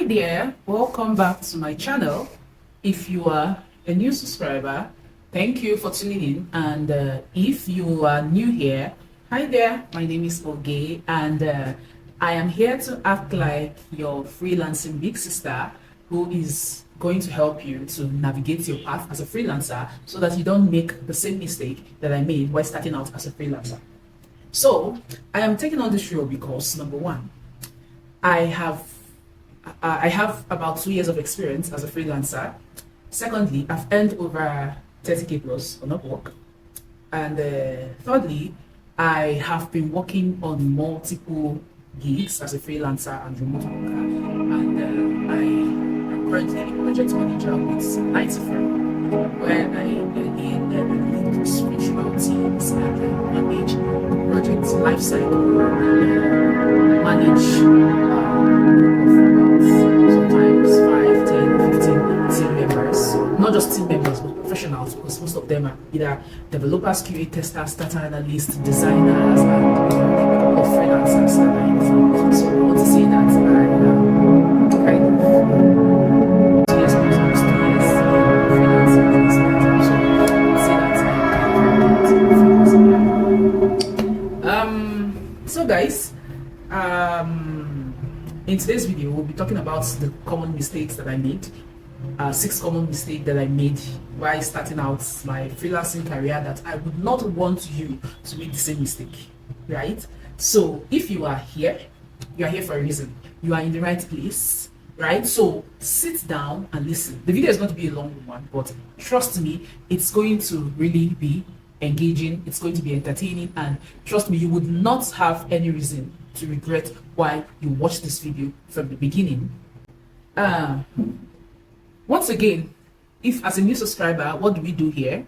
there, welcome back to my channel. If you are a new subscriber, thank you for tuning in, and if you are new here, hi there, my name is Oge, and I am here to act like your freelancing big sister who is going to help you to navigate your path as a freelancer so that you don't make the same mistake that I made while starting out as a freelancer. So I am taking on this role because number one, I have about 2 years of experience as a freelancer. Secondly, I've earned over 30k plus on Upwork. And thirdly, I have been working on multiple gigs as a freelancer and remote worker. And I am currently a project manager with Night Firm, where I lead cross-functional teams and manage project lifecycle and manage sometimes 5, 10, 15 team members. Not just team members, but professionals, because most of them are either developers, QA testers, data analysts, designers, and a couple of freelancers that are in. So I want to say that I kind of 2 years plus, 2 years freelancing. So I would say that so guys, in today's video, we'll be talking about the common mistakes that I made. 6 common mistakes that I made while starting out my freelancing career that I would not want you to make the same mistake, right? So if you are here for a reason. You are in the right place, right? So sit down and listen. The video is going to be a long one, but trust me, it's going to really be engaging, it's going to be entertaining, and trust me, you would not have any reason to regret why you watched this video from the beginning. Once again, if as a new subscriber, what do we do here?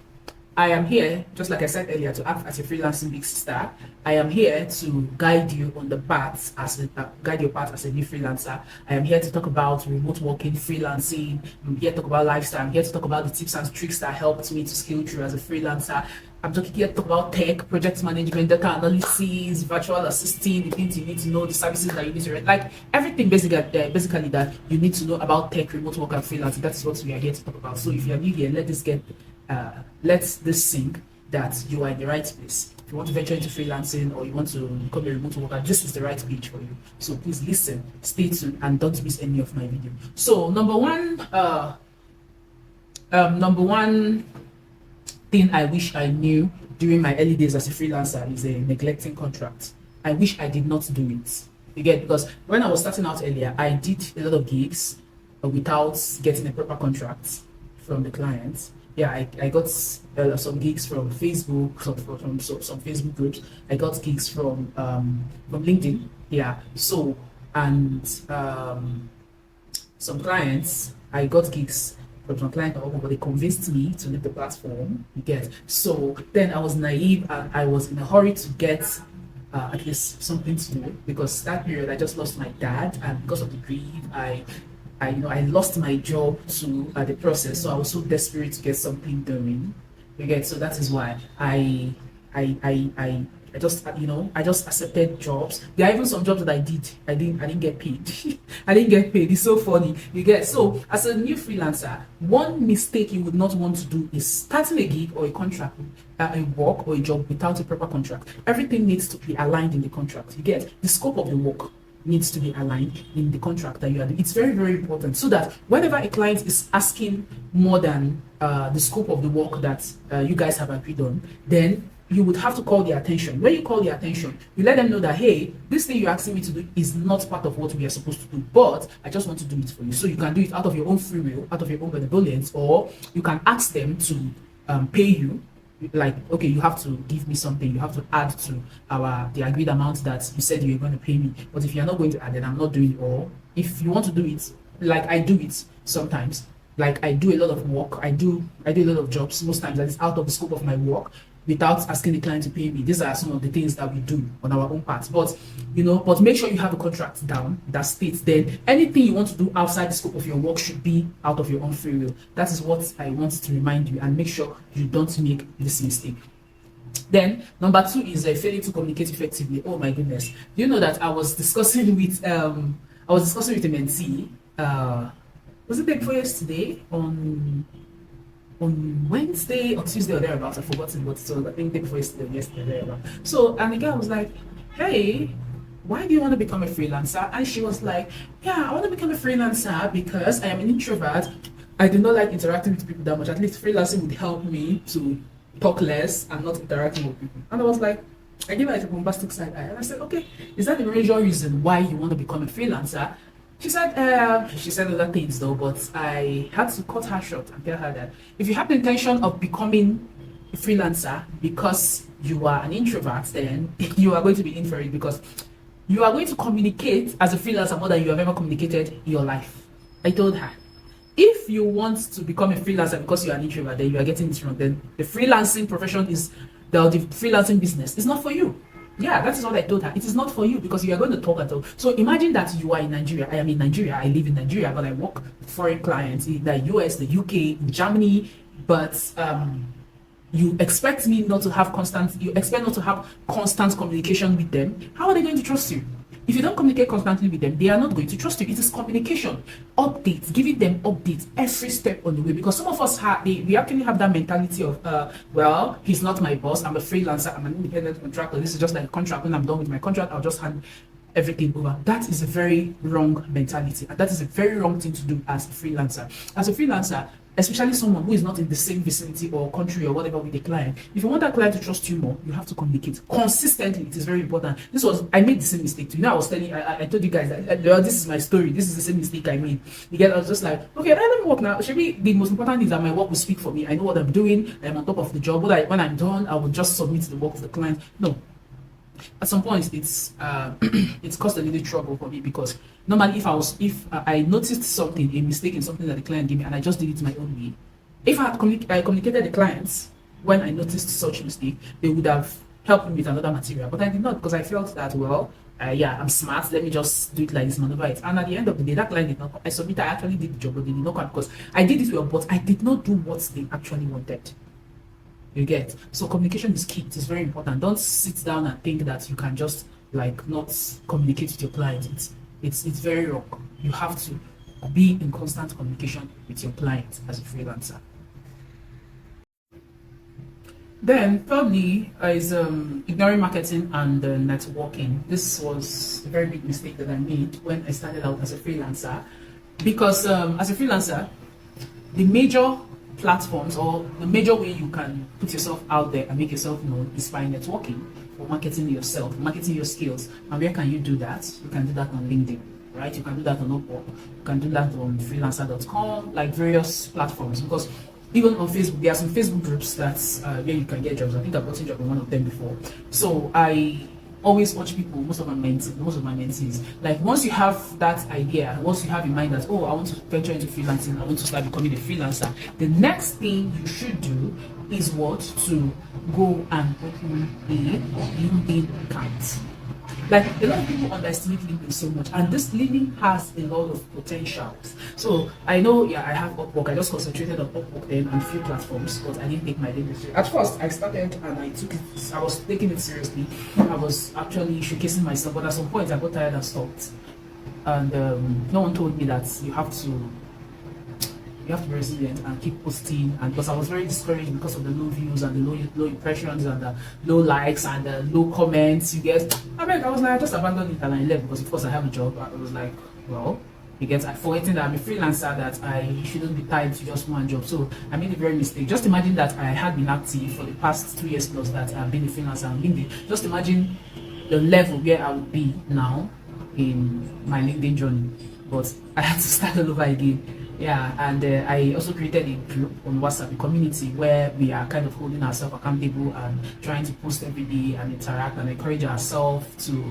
I am here, just like I said earlier, to act as a freelancing big sister. I am here to guide you on the path guide your path as a new freelancer. I am here to talk about remote working, freelancing. I'm here to talk about lifestyle. I'm here to talk about the tips and tricks that helped me to scale through as a freelancer. I'm talking here to talk about tech, project management, data analysis, virtual assisting, the things you need to know, the services that you need to rent, like everything basically that you need to know about tech, remote work, and freelancing. That's what we are here to talk about. So if you are new here, let this sink that you are in the right place. If you want to venture into freelancing or you want to become a remote worker, this is the right page for you. So please listen, stay tuned, and don't miss any of my video. So number one thing I wish I knew during my early days as a freelancer is neglecting contracts. I wish I did not do it. You get, because when I was starting out earlier, I did a lot of gigs without getting a proper contract from the clients. Yeah, I got some gigs from Facebook, from some Facebook groups. I got gigs from LinkedIn. Yeah, so and some clients, I got gigs from some client, but they convinced me to leave the platform. You get, so then I was naive and I was in a hurry to get at least something to do, because that period I just lost my dad, and because of the grief, I lost my job to the process, so I was so desperate to get something doing. You get, so that is why I just accepted jobs. There are even some jobs that I didn't get paid. I didn't get paid. It's so funny. You get, so as a new freelancer, one mistake you would not want to do is starting a gig or a contract, a work or a job without a proper contract. Everything needs to be aligned in the contract. You get, the scope of the work needs to be aligned in the contract that you are doing. It's very, very important, so that whenever a client is asking more than the scope of the work that you guys have agreed on, then you would have to call their attention. When you call their attention, you let them know that, hey, this thing you're asking me to do is not part of what we are supposed to do, but I just want to do it for you. So you can do it out of your own free will, out of your own benevolence, or you can ask them to pay you. Like, okay, you have to give me something, you have to add to the agreed amount that you said you were going to pay me. But if you're not going to add, then I'm not doing it. Or if you want to do it, like I do it sometimes, like I do a lot of work, I do a lot of jobs most times that is out of the scope of my work, without asking the client to pay me. These are some of the things that we do on our own part. But but make sure you have a contract down that states then anything you want to do outside the scope of your work should be out of your own free will. That is what I want to remind you, and make sure you don't make this mistake. Then number 2 is failing to communicate effectively. Oh my goodness. Do you know that I was discussing with a mentee uh, was it day before yesterday on Wednesday or Tuesday or thereabouts. I forgot what it was. I think day before yesterday or yesterday thereabout. So and the guy was like, "Hey, why do you want to become a freelancer?" And she was like, "Yeah, I want to become a freelancer because I am an introvert. I do not like interacting with people that much. At least freelancing would help me to talk less and not interacting with people." And I was like, I gave her like a bombastic side eye, and I said, "Okay, is that the major reason why you want to become a freelancer?" She said other things though, but I had to cut her short and tell her that if you have the intention of becoming a freelancer because you are an introvert, then you are going to be in for it because you are going to communicate as a freelancer more than you have ever communicated in your life. I told her, if you want to become a freelancer because you're an introvert, then you are getting this wrong. Then the freelancing profession is the freelancing business is not for you. Yeah, that is what I told her. It is not for you because you are going to talk at all. So imagine that you are in Nigeria. I am in Nigeria. I live in Nigeria, but I work with foreign clients in the US, the UK, in Germany. But you expect me not to have constant. You expect not to have constant communication with them. How are they going to trust you? If you don't communicate constantly with them, they are not going to trust you. It is communication, updates, giving them updates every step on the way. Because some of us we actually have that mentality of, well, he's not my boss. I'm a freelancer. I'm an independent contractor. This is just like a contract. When I'm done with my contract, I'll just hand everything over. That is a very wrong mentality, and that is a very wrong thing to do as a freelancer. As a freelancer, especially someone who is not in the same vicinity or country or whatever with the client, if you want that client to trust you more, you have to communicate consistently. It is very important. I made the same mistake too. I was telling, I told you guys that well, this is my story. This is the same mistake I made. Because I was just like, okay, let me work now. Maybe the most important is that my work will speak for me. I know what I'm doing. I'm on top of the job. But when I'm done, I will just submit the work to the client. No, at some point it's it's caused a little trouble for me because normally if I noticed something, a mistake in something that the client gave me, and I just did it my own way, if I had communicated the clients when I noticed such mistake, they would have helped me with another material, but I did not because I felt that, well, yeah, I'm smart, let me just do it like this, maneuver it. And at the end of the day, that client did not come. I submitted, I actually did the job, but they did not come because I did it well, but I did not do what they actually wanted. You get? So communication is key. It is very important. Don't sit down and think that you can just like not communicate with your client. It's very wrong. You have to be in constant communication with your client as a freelancer. Then thirdly is ignoring marketing and networking. This was a very big mistake that I made when I started out as a freelancer because as a freelancer, the major platforms or the major way you can put yourself out there and make yourself known is by networking or marketing yourself, marketing your skills. And where can you do that? You can do that on LinkedIn, right? You can do that on Upwork. You can do that on freelancer.com, like various platforms. Because even on Facebook, there are some Facebook groups that's where you can get jobs. I think I've gotten a job in one of them before. So I always watch people, most of my mentees, like once you have that idea, once you have in mind that, oh, I want to venture into freelancing, I want to start becoming a freelancer, the next thing you should do is what? To go and open a LinkedIn account. Like a lot of people underestimate LinkedIn so much, and this LinkedIn has a lot of potentials. So I know, yeah, I have Upwork. I just concentrated on Upwork then and a few platforms, but I didn't take my LinkedIn seriously. At first, I started and I took it. I was taking it seriously. I was actually showcasing myself, but at some point, I got tired and stopped. And no one told me that you have to be resilient and keep posting. And because I was very discouraged because of the low views and the low impressions and the low likes and the low comments you get. I was like, I just abandoned it and I left because of course I have a job. I was like, well, you get, I forgetting that I'm a freelancer, that I shouldn't be tied to just one job. So I made a very mistake. Just imagine that I had been active for the past 2 years plus that I've been a freelancer on LinkedIn. Just imagine the level where I would be now in my LinkedIn journey. But I had to start all over again. Yeah, and I also created a group on WhatsApp, a community where we are kind of holding ourselves accountable and trying to post every day and interact and encourage ourselves to,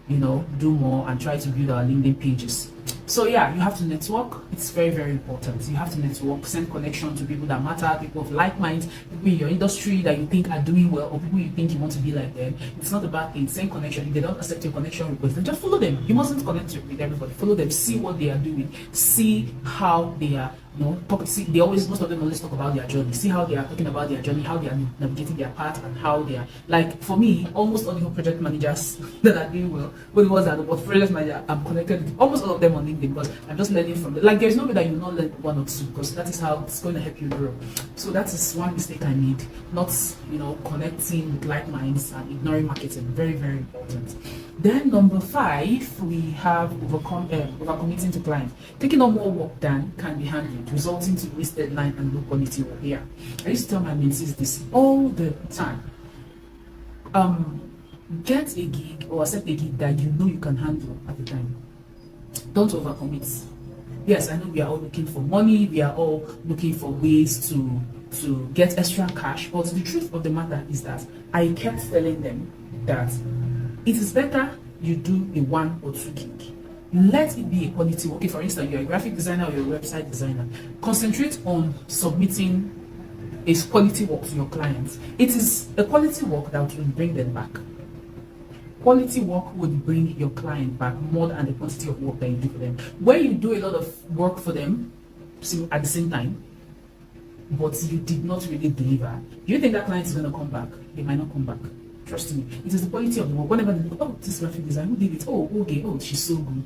do more and try to build our LinkedIn pages. So yeah, you have to network. It's very, very important. You have to network, send connection to people that matter, people of like minds, people in your industry that you think are doing well, or people you think you want to be like them. It's not about thing. Send connection. If they don't accept your connection request, then just follow them. You mustn't connect with everybody. Follow them. See what they are doing. See how they are. Most of them always talk about their journey. See how they are talking about their journey, how they are navigating their path, and how they are, like, for me, almost all the project managers that are doing well, but the ones that are project manager, I'm connected with almost all of them on LinkedIn because I'm just learning from it. Like there's no way that you not learn one or two because that is how it's going to help you grow. So that is one mistake I made, not connecting with like minds and ignoring marketing. Very, very important. Then number 5, we have overcommitting to clients. Taking on more work than can be handled, resulting to missed deadline and low quality work. Yeah, I used to tell my mentees this all the time. Get a gig or accept a gig that you know you can handle at the time. Don't overcommit. Yes, I know we are all looking for money, we are all looking for ways to get extra cash, but the truth of the matter is that I kept telling them that it is better you do a 1 or 2 gig. Let it be a quality work. Okay, for instance, you're a graphic designer or you're a website designer. Concentrate on submitting a quality work to your clients. It is a quality work that will bring them back. Quality work would bring your client back more than the quantity of work that you do for them. When you do a lot of work for them at the same time, but you did not really deliver, do you think that client is going to come back? They might not come back. Trust me. It is the quality of the work. Whenever they go, oh, this graphic design, who did it? Oh, okay. Oh, she's so good.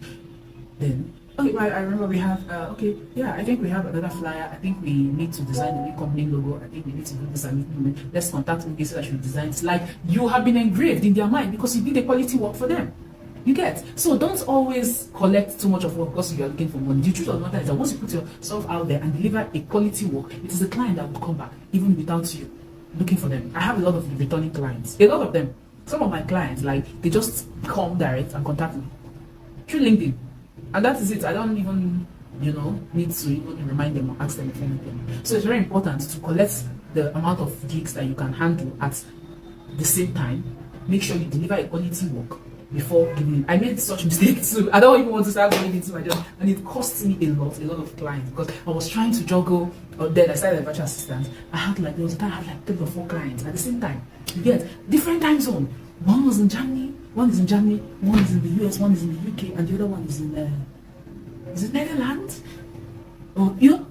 Then, okay, I remember we have, okay, yeah, I think we have another flyer. I think we need to design a new company logo. I think we need to do this and let's contact me so that she will design. It's like you have been engraved in their mind because you did the quality work for them. You get? So don't always collect too much of work because you are looking for money. The truth of the matter is that once you put yourself out there and deliver a quality work, it is the client that will come back even without you looking for them. I have a lot of returning clients. A lot of them. Some of my clients, like, they just come direct and contact me through LinkedIn. And that is it. I don't even, need to even remind them or ask them if anything. So it's very important to collect the amount of gigs that you can handle at the same time. Make sure you deliver a quality work before giving. I made such mistakes too. I don't even want to start going into my job, and it cost me a lot of clients because I was trying to juggle. Then I started a virtual assistant. I had there was a time I had like 3 or 4 clients at the same time. You get different time zone. One was in Germany, one is in Germany, one is in the US, one is in the UK, and the other one is in Netherlands.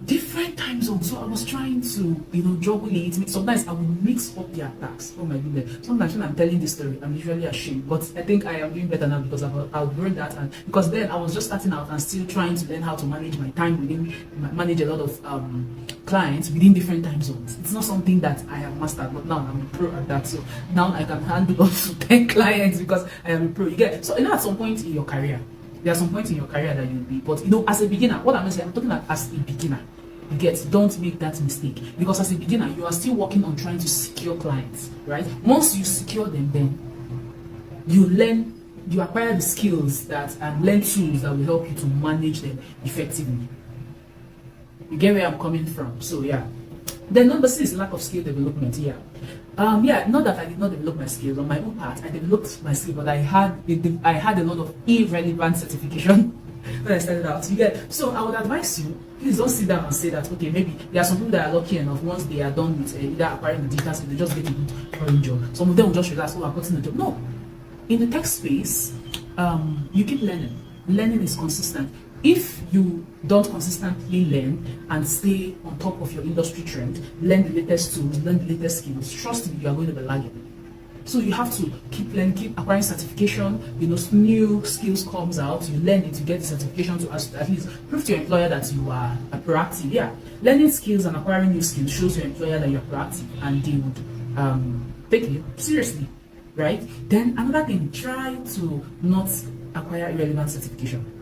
Different time zones. So I was trying to, juggle it. Sometimes I would mix up the attacks. Oh my goodness. Sometimes when I'm telling this story, I'm usually ashamed. But I think I am doing better now because I've outgrown that. And because then I was just starting out and still trying to learn how to manage my time manage a lot of clients within different time zones. It's not something that I have mastered, but now I'm a pro at that. So now I can handle up to 10 clients because I am a pro. You get? So at some point in your career, there are some points in your career that you'll be, but as a beginner, what I'm saying, I'm talking about as a beginner. You get? Don't make that mistake because as a beginner, you are still working on trying to secure clients, right? Once you secure them, then you acquire the skills and learn tools that will help you to manage them effectively. You get where I'm coming from? So yeah. Then number 6, lack of skill development. Yeah. Not that I did not develop my skills on my own part. I developed my skills, but I had a lot of irrelevant certification when I started out. You get? So I would advise you, please don't sit down and say that, okay, maybe there are some people that are lucky enough once they are done with either acquiring the digital skill, they just get a good foreign job. Some of them will just relax, oh, I've gotten a job. No. In the tech space, you keep learning. Learning is consistent. If you don't consistently learn and stay on top of your industry trend, learn the latest tools, learn the latest skills, trust me, you are going to be lagging. So you have to keep learning, keep acquiring certification. New skills comes out, you learn it, you get the certification to at least prove to your employer that you are proactive. Yeah, learning skills and acquiring new skills shows your employer that you're proactive, and they would take you seriously, right? Then another thing, try to not acquire irrelevant certification.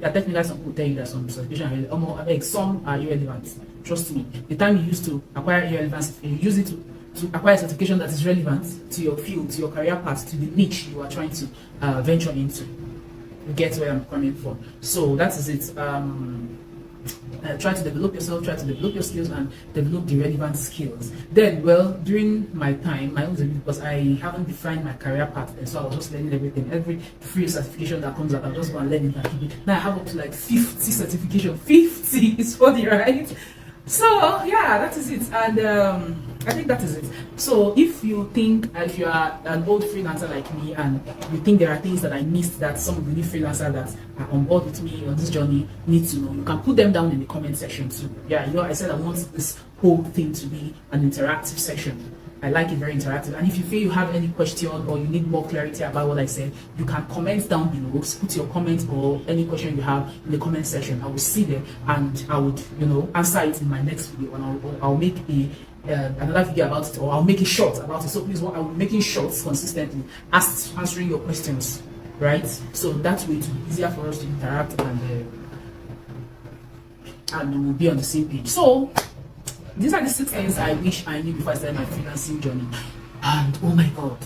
Yeah, technically some people tell you that some certification some are irrelevant. Trust me. The time you used to acquire irrelevant, you use it to acquire certification that is relevant to your field, to your career path, to the niche you are trying to venture into. You get where I'm coming from. So that is it. Try to develop yourself, try to develop your skills, and develop the relevant skills. Then, during my time, my own because I haven't defined my career path, and so I was just learning everything. Every free certification that comes out, I'll just go and learn it and keep it. Now I have up to like 50 certification. 50 is funny, right? So yeah, that is it, and I think that is it. So if you think, if you are an old freelancer like me and you think there are things that I missed that some of the new freelancers that are on board with me on this journey need to know, you can put them down in the comment section too. Yeah, I said I want this whole thing to be an interactive section. I like it very interactive. And if you feel you have any question or you need more clarity about what I said, you can comment down below. Put your comment or any question you have in the comment section. I will see them and I would, answer it in my next video, and I'll make another video about it, or I'll make it short about it. So please, I will be making shorts consistently, answering your questions, right? So that way it will be easier for us to interact and we'll be on the same page. So these are the 6 things I wish I knew before I started my freelancing journey. And oh my god,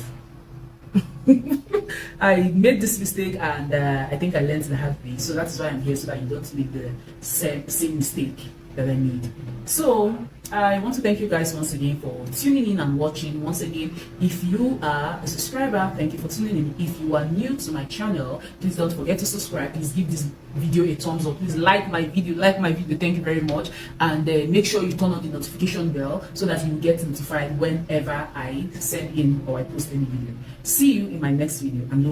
I made this mistake, and I think I learned the hard way. So that's why I'm here, so that you don't make the same mistake that I made. So I want to thank you guys once again for tuning in and watching. Once again, if you are a subscriber, thank you for tuning in. If you are new to my channel, please don't forget to subscribe. Please give this video a thumbs up. Please like my video. Thank you very much. And make sure you turn on the notification bell so that you get notified whenever I send in or I post any video. See you in my next video. And